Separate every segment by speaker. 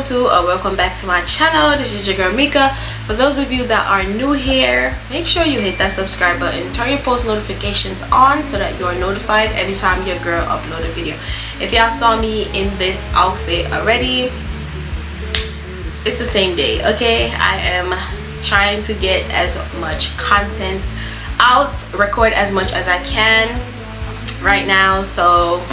Speaker 1: to or welcome back to my channel. This is your girl Meka. For those of you that are new here, make sure you hit that subscribe button, turn your post notifications on so that you are notified every time your girl upload a video. If y'all saw me in this outfit already, it's the same day. Okay, I am trying to get as much content out, record as much as I can right now. So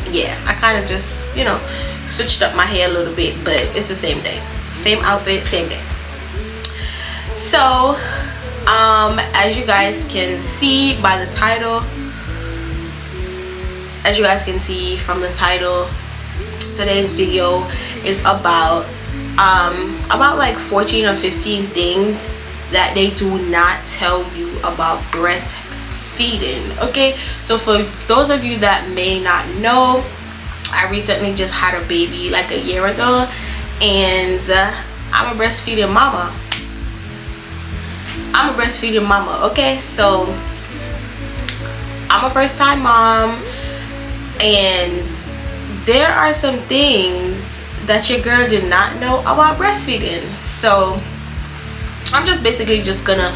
Speaker 1: yeah, I kind of just, you know, switched up my hair a little bit, but it's the same day, same outfit, same day. So as you guys can see by the title, as you guys can see from the title, today's video is about like 14 or 15 things that they do not tell you about breastfeeding. Okay, so for those of you that may not know, I recently just had a baby like a year ago, and I'm a breastfeeding mama. Okay, so I'm a first-time mom, and there are some things that your girl did not know about breastfeeding. So I'm just basically just gonna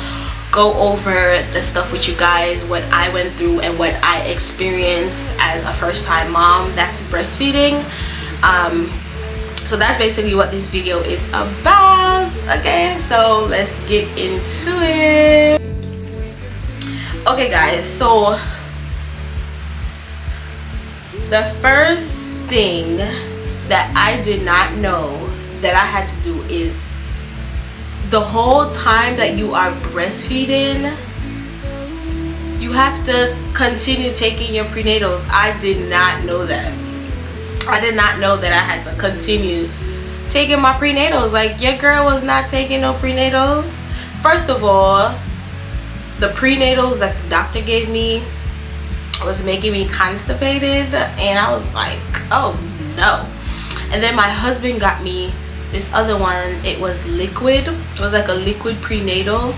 Speaker 1: go over the stuff with you guys, what I went through and what I experienced as a first-time mom that's breastfeeding. So that's basically what this video is about. Okay, so let's get into it. Okay guys, so the first thing that I did not know that I had to do is, the whole time that you are breastfeeding, you have to continue taking your prenatals. I did not know that. I did not know that I had to continue taking my prenatals. Like, your girl was not taking no prenatals. First of all, the prenatals that the doctor gave me was making me constipated, and I was like, oh no. And then my husband got me this other one. It was liquid. It was like a liquid prenatal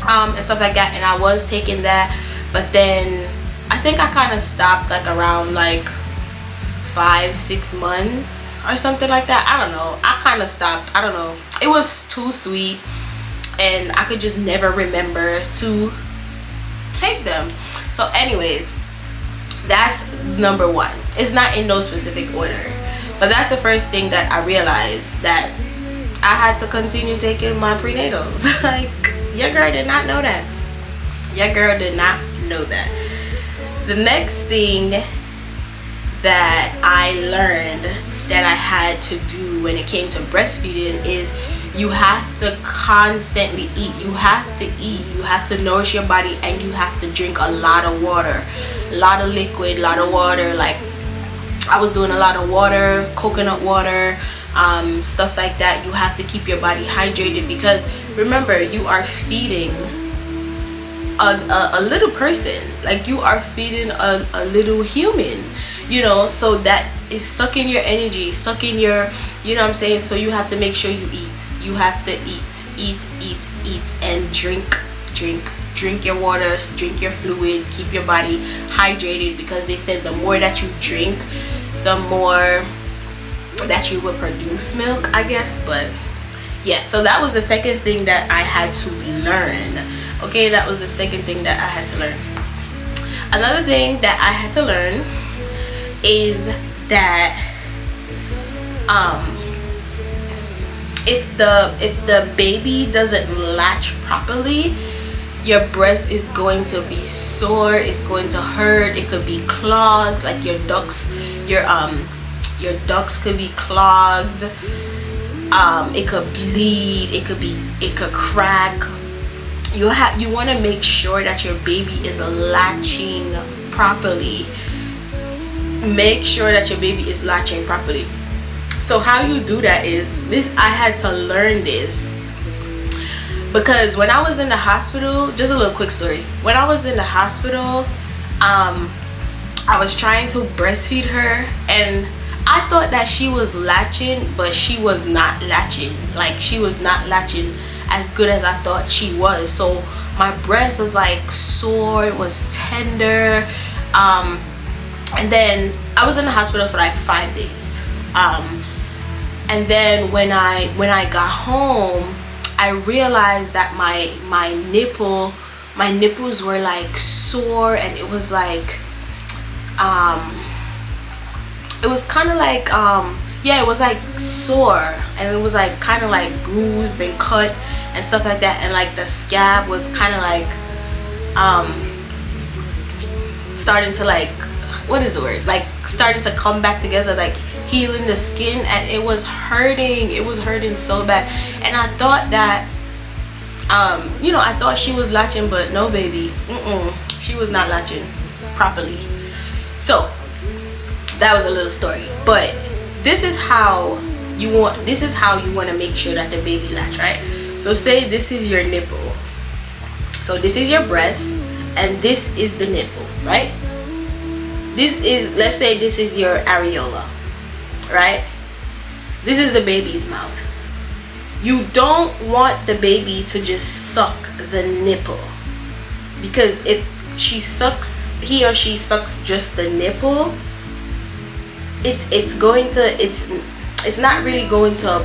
Speaker 1: and stuff like that, and I was taking that, but then I think I kind of stopped like around like 5-6 months or something like that. I don't know, I kind of stopped. I don't know, it was too sweet and I could just never remember to take them. So anyways, that's number one. It's not in no specific order, but that's the first thing that I realized, that I had to continue taking my prenatals. Like, your girl did not know that. Your girl did not know that. The next thing that I learned that I had to do when it came to breastfeeding is you have to constantly eat. You have to eat. You have to nourish your body, and you have to drink a lot of water, a lot of liquid, a lot of water. Like, I was doing a lot of water, coconut water, stuff like that. You have to keep your body hydrated, because remember, you are feeding a little person. Like, you are feeding a little human, you know, so that is sucking your energy, sucking your, you know what I'm saying. So you have to make sure you eat. You have to eat, and drink your water, drink your fluid, keep your body hydrated, because they said the more that you drink, the more that you will produce milk, I guess. But yeah, so that was the second thing that I had to learn. Okay, that was the second thing that I had to learn. Another thing that I had to learn is that if the baby doesn't latch properly, your breast is going to be sore, it's going to hurt, it could be clogged. Like, your ducts could be clogged, it could bleed, it could crack. You want to make sure that your baby is latching properly. Make sure that your baby is latching properly. So how you do that is this. I had to learn this because when I was in the hospital, just a little quick story. When I was in the hospital, I was trying to breastfeed her, and I thought that she was latching, but she was not latching. Like, she was not latching as good as I thought she was. So my breast was like sore, it was tender, and then I was in the hospital for like 5 days. And then when I got home, I realized that my nipples were like sore, and it was like it was kind of like yeah, it was like sore, and it was like kind of like bruised and cut and stuff like that, and like the scab was kind of like starting to like, what is the word, like starting to come back together, like healing the skin, and it was hurting so bad. And I thought that you know, I thought she was latching, but no, baby, she was not latching properly. So that was a little story, but this is how you want to make sure that the baby latch, right? So say this is your nipple, so this is your breast, and this is the nipple, right? This is, let's say this is your areola, right? This is the baby's mouth. You don't want the baby to just suck the nipple, because if he or she sucks just the nipple, it's not really going to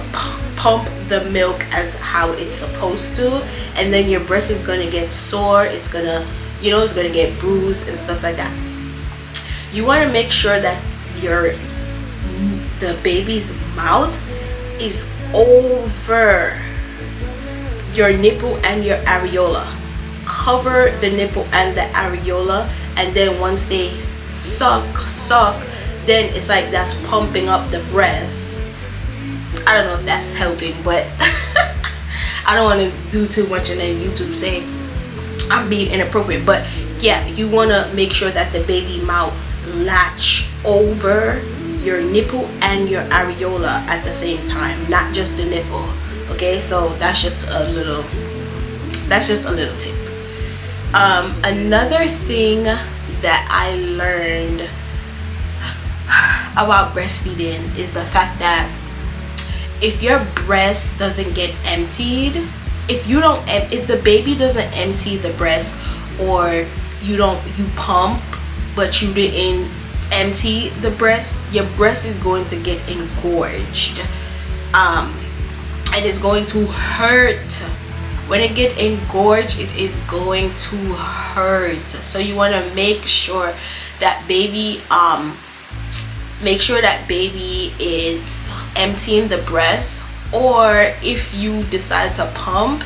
Speaker 1: pump the milk as how it's supposed to, and then your breast is going to get sore, it's going to, you know, it's going to get bruised and stuff like that. You want to make sure that the baby's mouth is over your nipple and your areola. Cover the nipple and the areola, and then once they suck, then it's like that's pumping up the breast. I don't know if that's helping, but I don't want to do too much and then YouTube say I'm being inappropriate. But yeah, you want to make sure that the baby mouth latch over your nipple and your areola at the same time, not just the nipple. Okay, so that's just a little tip. Another thing that I learned about breastfeeding is the fact that if your breast doesn't get emptied, if the baby doesn't empty the breast, or you pump but you didn't empty the breast, your breast is going to get engorged, and it's going to hurt. When it get engorged, it is going to hurt. So you want to make sure that baby is emptying the breast, or if you decide to pump,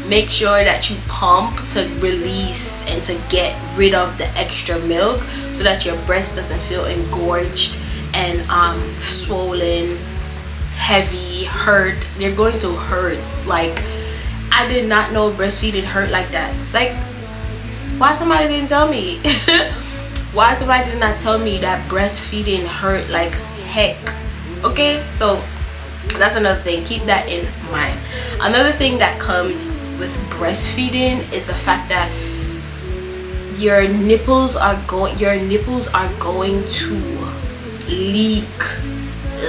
Speaker 1: make sure that you pump to release and to get rid of the extra milk, so that your breast doesn't feel engorged and swollen, heavy, hurt. They're going to hurt. Like, I did not know breastfeeding hurt like that. Like, why somebody didn't tell me? Why somebody did not tell me that breastfeeding hurt like heck? Okay, so that's another thing. Keep that in mind. Another thing that comes with breastfeeding is the fact that your nipples are going to leak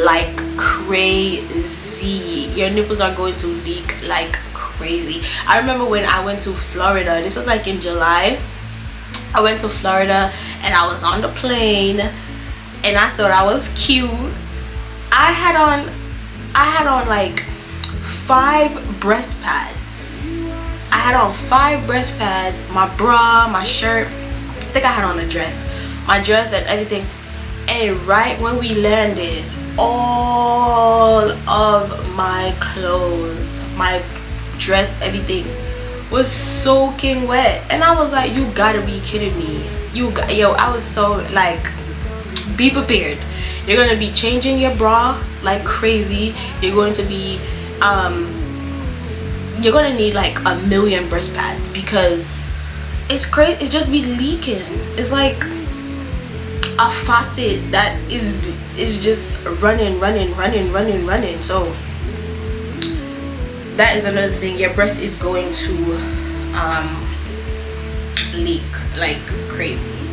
Speaker 1: like crazy. Your nipples are going to leak like crazy. I remember when I went to Florida, this was like in July. I went to Florida and I was on the plane and I thought I was cute. I had on like 5 breast pads. I had on 5 breast pads, my bra, my shirt. I think I had on a dress, my dress and everything. And right when we landed, all of my clothes, my dress, everything was soaking wet. And I was like, you gotta be kidding me. Yo, I was so like, be prepared. You're gonna be changing your bra like crazy. You're going to be you're gonna need like 1,000,000 breast pads, because it's crazy. It just be leaking. It's like a faucet that is just running. So that is another thing. Your breast is going to leak like crazy.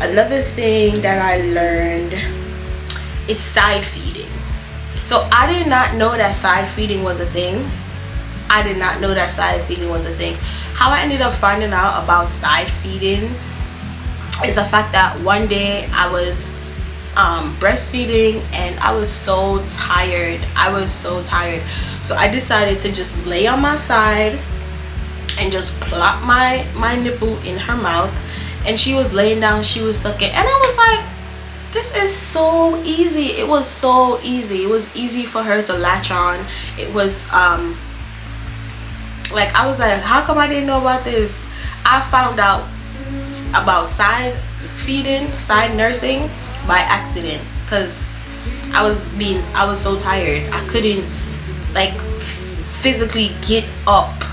Speaker 1: Another thing that I learned is side feeding. So I did not know that side feeding was a thing. How I ended up finding out about side feeding is the fact that one day I was breastfeeding, and I was so tired. So I decided to just lay on my side and just plop my nipple in her mouth, and she was laying down, she was sucking, and I was like, this is so easy. It was so easy. It was easy for her to latch on. It was like, I was like, how come I didn't know about this? I found out about side feeding, side nursing by accident, because I was so tired. I couldn't like physically get up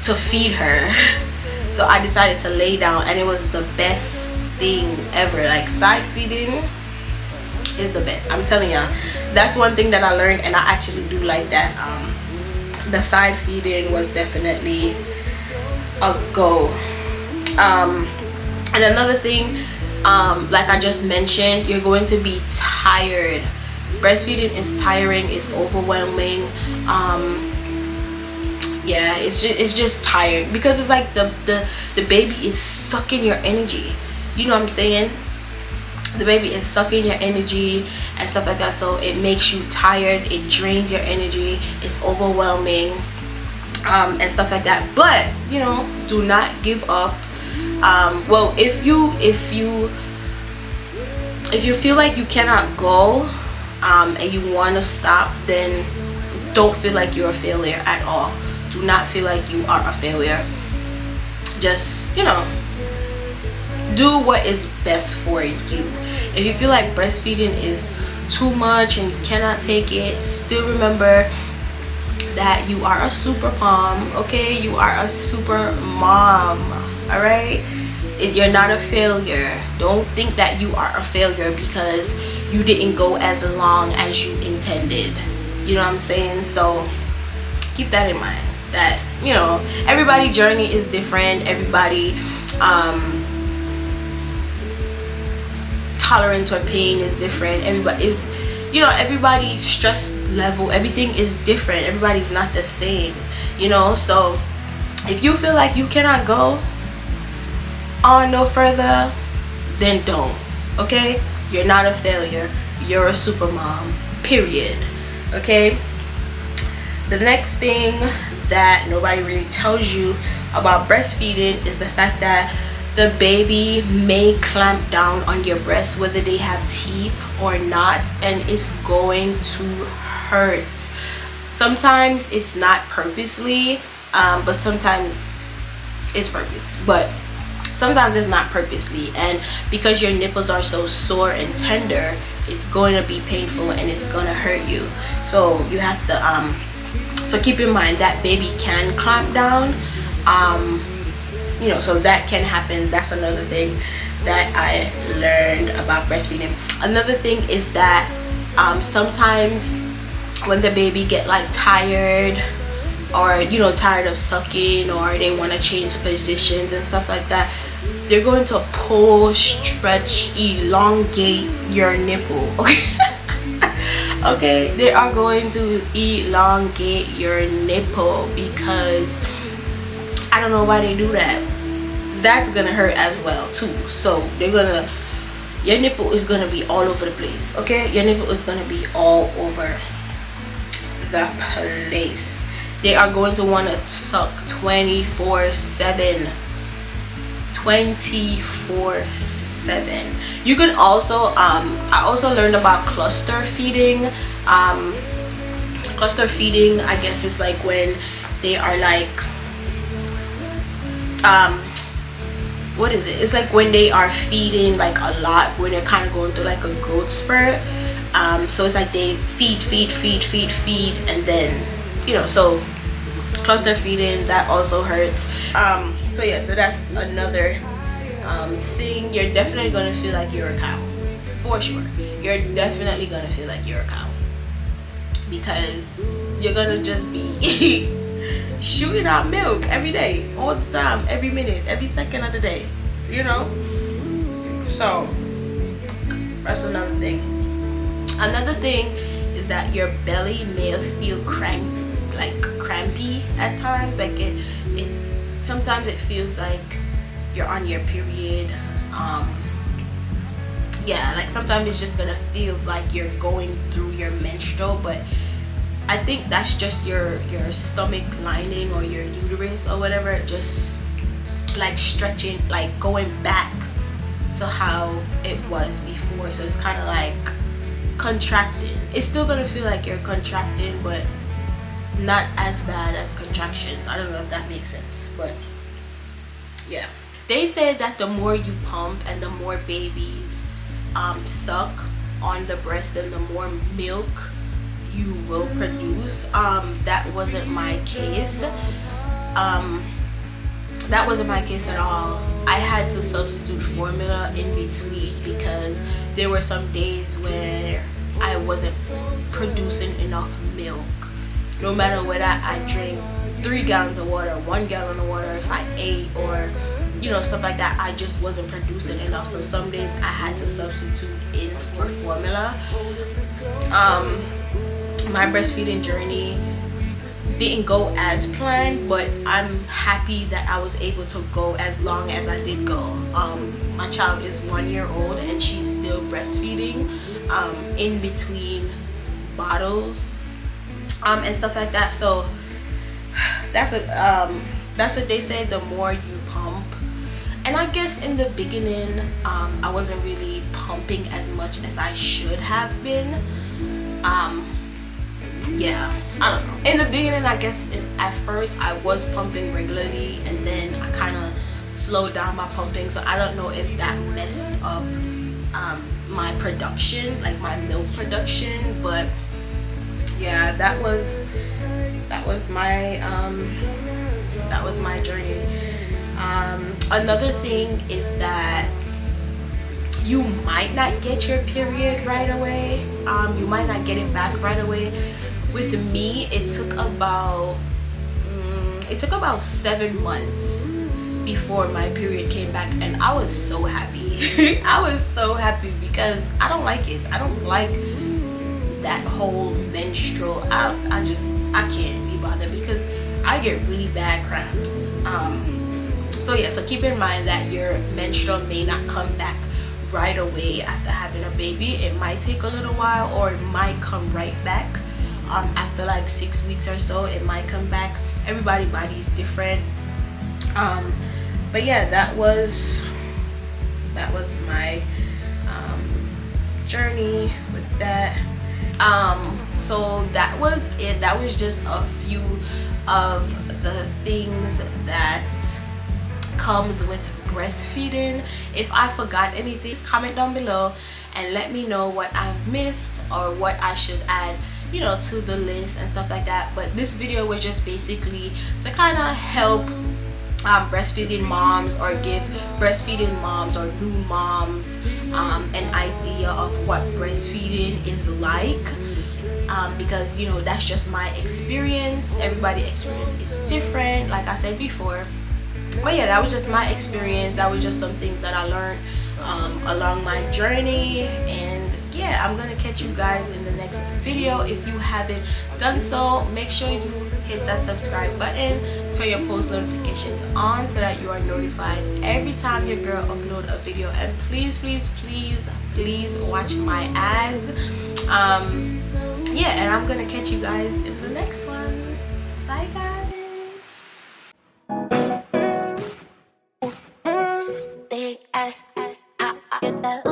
Speaker 1: to feed her. So I decided to lay down, and it was the best thing ever. Like, side feeding is the best. I'm telling y'all, that's one thing that I learned, and I actually do like that. The side feeding was definitely a go. And another thing, like I just mentioned, you're going to be tired. Breastfeeding is tiring, it's overwhelming. Yeah, it's just tired, because it's like the baby is sucking your energy. You know what I'm saying? The baby is sucking your energy and stuff like that, so it makes you tired, it drains your energy, it's overwhelming, and stuff like that. But you know, do not give up. Well, if you feel like you cannot go, and you want to stop, then don't feel like you're a failure at all. Do not feel like you are a failure. Just, you know, do what is best for you. If you feel like breastfeeding is too much and you cannot take it, still remember that you are a super mom. Okay, you are a super mom. All right, you're not a failure. Don't think that you are a failure because you didn't go as long as you intended. You know what I'm saying? So keep that in mind, that, you know, everybody's journey is different. Everybody tolerance for pain is different. Everybody is, you know, everybody's stress level, everything is different. Everybody's not the same, you know. So if you feel like you cannot go on no further, then don't. Okay, you're not a failure, you're a super mom, period. Okay, the next thing that nobody really tells you about breastfeeding is the fact that the baby may clamp down on your breast whether they have teeth or not, and it's going to hurt. Sometimes it's not purposely, but sometimes it's purpose, but sometimes it's not purposely, and because your nipples are so sore and tender, it's going to be painful and it's going to hurt you. So you have to so keep in mind that baby can clamp down, you know, so that can happen. That's another thing that I learned about breastfeeding. Another thing is that sometimes when the baby get like tired, or you know, tired of sucking, or they want to change positions and stuff like that, they're going to pull, stretch, elongate your nipple. Okay. Okay, they are going to elongate your nipple, because I don't know why they do that. That's gonna hurt as well too. So they're gonna, your nipple is gonna be all over the place. Okay, your nipple is gonna be all over the place. They are going to want to suck 24/7. 24/7. You can also I also learned about cluster feeding. Cluster feeding, I guess, it's like when they are like what is it? It's like when they are feeding like a lot, when they're kind of going through like a growth spurt. So it's like they feed, and then, you know, so cluster feeding, that also hurts. So yeah, so that's another thing. You're definitely gonna feel like you're a cow, for sure. You're definitely gonna feel like you're a cow, because you're gonna just be shooting out milk every day, all the time, every minute, every second of the day, you know. So that's another thing. Another thing is that your belly may feel crampy at times. Like it sometimes it feels like you're on your period. yeah, like sometimes it's just gonna feel like you're going through your menstrual, but I think that's just your stomach lining or your uterus or whatever, just like stretching, like going back to how it was before. So it's kind of like contracting. It's still gonna feel like you're contracting, but not as bad as contractions. I don't know if that makes sense, but yeah. They say that the more you pump and the more babies suck on the breast, and the more milk you will produce. That wasn't my case. That wasn't my case at all. I had to substitute formula in between because there were some days where I wasn't producing enough milk. No matter whether I drank 3 gallons of water, 1 gallon of water, if I ate, or you know, stuff like that, I just wasn't producing enough. So some days I had to substitute in for formula. My breastfeeding journey didn't go as planned, but I'm happy that I was able to go as long as I did go. My child is 1 year old and she's still breastfeeding in between bottles and stuff like that. So that's what they say, the more you pump. And I guess in the beginning I wasn't really pumping as much as I should have been. Yeah, I don't know. In the beginning, I guess at first I was pumping regularly, and then I kind of slowed down my pumping. So I don't know if that messed up my production, like my milk production. But yeah, that was my journey. Another thing is that you might not get your period right away. You might not get it back right away. With me, it took about 7 months before my period came back, and I was so happy. I was so happy because I don't like it. I don't like that whole menstrual. I can't be bothered because I get really bad cramps. So yeah, so keep in mind that your menstrual may not come back right away after having a baby. It might take a little while, or it might come right back after like 6 weeks or so. It might come back. Everybody's body is different. But yeah, that was my journey with that. So that was it. That was just a few of the things that comes with breastfeeding. If I forgot anything, comment down below and let me know what I've missed or what I should add, you know, to the list and stuff like that. But this video was just basically to kind of help breastfeeding moms, or give breastfeeding moms or new moms an idea of what breastfeeding is like, because, you know, that's just my experience. Everybody's experience is different, like I said before. But yeah, that was just my experience. That was just some things that I learned along my journey. And yeah, I'm gonna catch you guys in the next video. If you haven't done so, make sure you hit that subscribe button, turn your post notifications on so that you are notified every time your girl upload a video. And please watch my ads. Yeah, and I'm gonna catch you guys in the next one. Bye guys. Big ass, get that